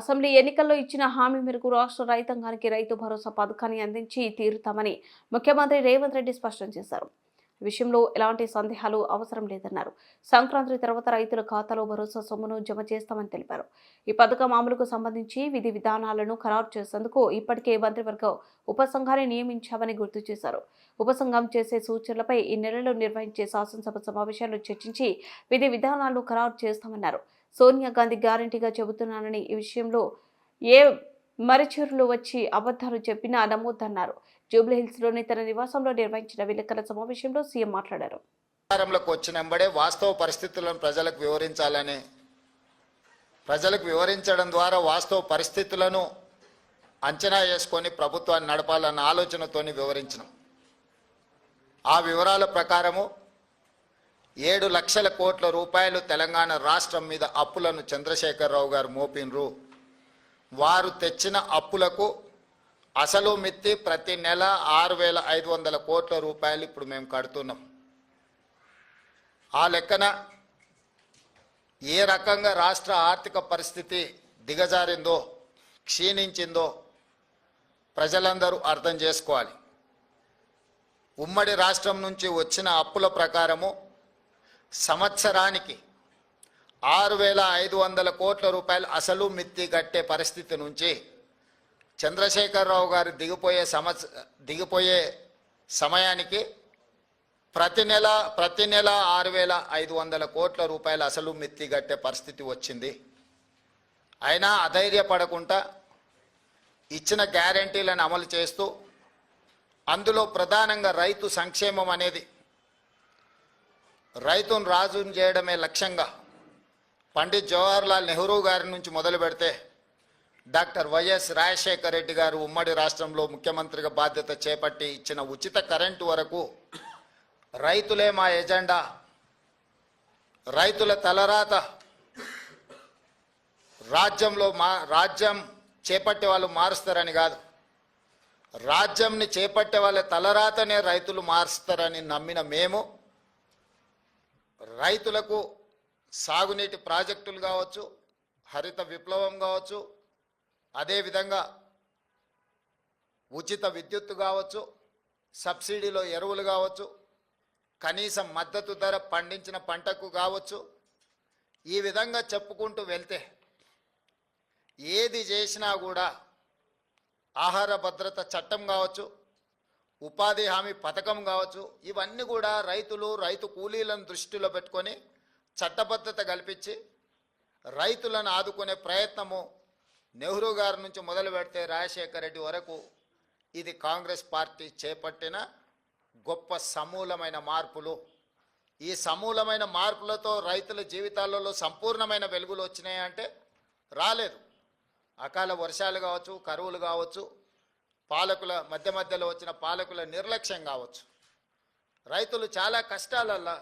Assembly ఎన్నికల్లో ఇచ్చిన హామీ మేరకు రాష్ట్ర రైతాంగానికి రైతు భరోసా పథకాన్ని అందించి తీరుతామని ముఖ్యమంత్రి రేవంత్ రెడ్డి స్పష్టం చేశారు. ఈ విషయంలో ఎలాంటి సందేహాలు అవసరం లేదన్నారు. సంక్రాంతి తర్వాత రైతుల ఖాతాలో భరోసా సొమ్మును జమ చేస్తామని తెలిపారు. ఈ పథకం అమలుకు సంబంధించి విధి విధానాలను ఖరారు చేసేందుకు ఇప్పటికే మంత్రివర్గ ఉపసంఘాన్ని నియమించామని గుర్తు చేశారు. ఉపసంఘం చేసే సూచనలపై ఈ నెలలో నిర్వహించే శాసనసభ సమావేశాల్లో చర్చించి విధి విధానాలను ఖరారు చేస్తామన్నారు. సోనియా గాంధీ గ్యారంటీగా చెబుతున్నానని ఈ విషయంలో ఏ మరిచూరులు వచ్చి అబద్ధాలు చెప్పినా నమ్మొద్దన్నారు. జూబ్లీహిల్స్లోని తన నివాసంలో నిర్వహించిన విలేకరుల సమావేశంలో సీఎం మాట్లాడారు. అధికారంలోకి వచ్చినంబడే వాస్తవ పరిస్థితులను ప్రజలకు వివరించడం ద్వారా వాస్తవ పరిస్థితులను అంచనా వేసుకొని ప్రభుత్వాన్ని నడపాలన్న ఆలోచనతోని వివరించడం. ఆ వివరాల ప్రకారము 7 లక్షల కోట్ల రూపాయలు తెలంగాణ రాష్ట్రం మీద అప్పులను చంద్రశేఖరరావు గారు మోపినరు. వారు తెచ్చిన అప్పులకు అసలు మిత్తి ప్రతి నెల 6,500 కోట్ల రూపాయలు ఇప్పుడు మేము కడుతున్నాం. ఆ లెక్కన ఏ రకంగా రాష్ట్ర ఆర్థిక పరిస్థితి దిగజారిందో, క్షీణించిందో ప్రజలందరూ అర్థం చేసుకోవాలి. ఉమ్మడి రాష్ట్రం నుంచి వచ్చిన అప్పుల ప్రకారము సంవత్సరానికి 6,500 కోట్ల రూపాయలు అసలు మిత్తి కట్టే పరిస్థితి నుంచి చంద్రశేఖరరావు గారు దిగిపోయే సమయానికి ప్రతి నెల 6,500 కోట్ల రూపాయలు అసలు మిత్తి కట్టే పరిస్థితి వచ్చింది. అయినా అధైర్యపడకుండా ఇచ్చిన గ్యారంటీలను అమలు చేస్తూ అందులో ప్రధానంగా రైతు సంక్షేమం అనేది రైతును రాజును చేయడమే లక్ష్యంగా పండిత్ జవహర్లాల్ నెహ్రూ గారి నుంచి మొదలు పెడితే డాక్టర్ వైఎస్ రాజశేఖర రెడ్డి గారు ఉమ్మడి రాష్ట్రంలో ముఖ్యమంత్రిగా బాధ్యత చేపట్టి ఇచ్చిన ఉచిత కరెంటు వరకు రైతులే మా ఎజెండా, రైతుల తలరాత, రాజ్యం చేపట్టే వాళ్ళు మారుస్తారని కాదు, రాజ్యంని చేపట్టే వాళ్ళ తలరాతనే రైతులు మారుస్తారని నమ్మిన మేము రైతులకు సాగునీటి ప్రాజెక్టులు కావచ్చు, హరిత విప్లవం కావచ్చు, అదేవిధంగా ఉచిత విద్యుత్తు కావచ్చు, సబ్సిడీలో ఎరువులు కావచ్చు, కనీసం మద్దతు ధర పండించిన పంటకు కావచ్చు, ఈ విధంగా చెప్పుకుంటూ వెళ్తే ఏది చేసినా కూడా ఆహార భద్రత చట్టం కావచ్చు, ఉపాధి హామీ పథకం కావచ్చు, ఇవన్నీ కూడా రైతు కూలీలను దృష్టిలో పెట్టుకొని చట్టబద్ధత కల్పించి రైతులను ఆదుకునే ప్రయత్నము నెహ్రూ గారి నుంచి మొదలు పెడితే రాజశేఖర రెడ్డి వరకు ఇది కాంగ్రెస్ పార్టీ చేపట్టిన గొప్ప సమూలమైన మార్పులు. ఈ సమూలమైన మార్పులతో రైతుల జీవితాలలో సంపూర్ణమైన వెలుగులు వచ్చినాయంటే రాలేదు. అకాల వర్షాలు కావచ్చు, కరువులు కావచ్చు, మధ్యలో వచ్చిన పాలకుల నిర్లక్ష్యం కావచ్చు, రైతులు చాలా కష్టాలల్లో